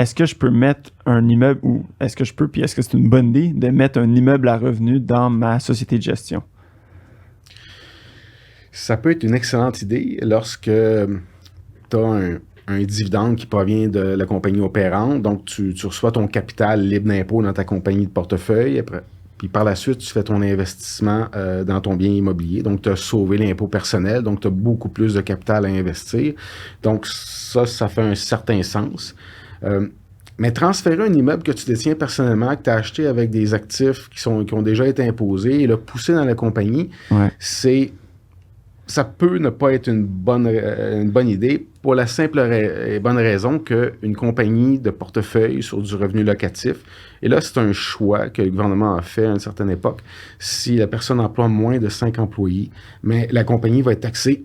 est-ce que je peux mettre un immeuble ou est-ce que je peux, puis est-ce que c'est une bonne idée de mettre un immeuble à revenu dans ma société de gestion? Ça peut être une excellente idée lorsque tu as un dividende qui provient de la compagnie opérante. Donc, tu reçois ton capital libre d'impôt dans ta compagnie de portefeuille. Puis par la suite, tu fais ton investissement dans ton bien immobilier. Donc, tu as sauvé l'impôt personnel. Donc, tu as beaucoup plus de capital à investir. Donc, ça fait un certain sens. Mais transférer un immeuble que tu détiens personnellement, que tu as acheté avec des actifs qui ont déjà été imposés et le pousser dans la compagnie, ça peut ne pas être une bonne idée pour la simple et bonne raison qu'une compagnie de portefeuille sur du revenu locatif, et là, c'est un choix que le gouvernement a fait à une certaine époque, si la personne emploie moins de 5 employés, mais la compagnie va être taxée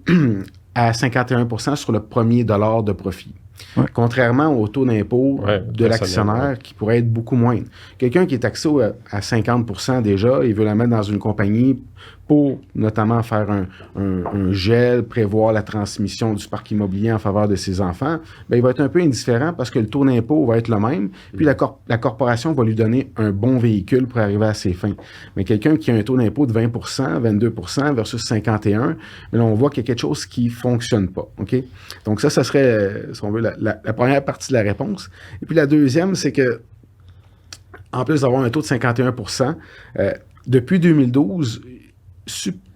à 51% sur le premier dollar de profit. Ouais. Contrairement au taux d'impôt de l'actionnaire qui pourrait être beaucoup moindre. Quelqu'un qui est taxé à 50% déjà, il veut la mettre dans une compagnie pour notamment faire un gel, prévoir la transmission du parc immobilier en faveur de ses enfants, bien, il va être un peu indifférent parce que le taux d'impôt va être le même, puis la corporation va lui donner un bon véhicule pour arriver à ses fins. Mais quelqu'un qui a un taux d'impôt de 20%, 22% versus 51%, mais là, on voit qu'il y a quelque chose qui ne fonctionne pas. OK? Donc ça serait, si on veut, la première partie de la réponse. Et puis la deuxième, c'est que, en plus d'avoir un taux de 51%, depuis 2012,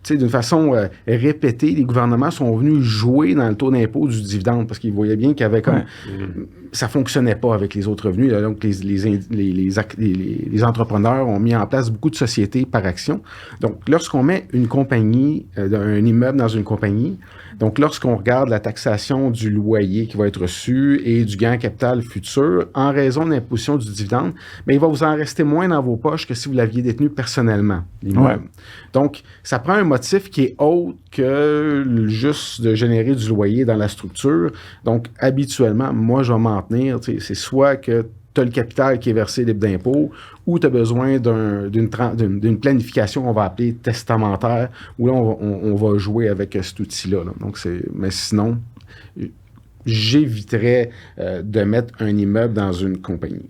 d'une façon répétée, les gouvernements sont venus jouer dans le taux d'impôt du dividende parce qu'ils voyaient bien qu'il y avait comme... Ça ne fonctionnait pas avec les autres revenus. Là, donc, les entrepreneurs ont mis en place beaucoup de sociétés par action. Donc, lorsqu'on met une compagnie, un immeuble dans une compagnie, donc lorsqu'on regarde la taxation du loyer qui va être reçu et du gain capital futur, en raison de l'imposition du dividende, bien, il va vous en rester moins dans vos poches que si vous l'aviez détenu personnellement, l'immeuble. Ouais. Donc, ça prend un motif qui est autre que juste de générer du loyer dans la structure. Donc, habituellement, moi, je vais m'en tenir. C'est soit que tu as le capital qui est versé libre d'impôt ou tu as besoin d'une planification qu'on va appeler testamentaire, où là, on va jouer avec cet outil-là. Là. Donc, mais sinon, j'éviterais de mettre un immeuble dans une compagnie.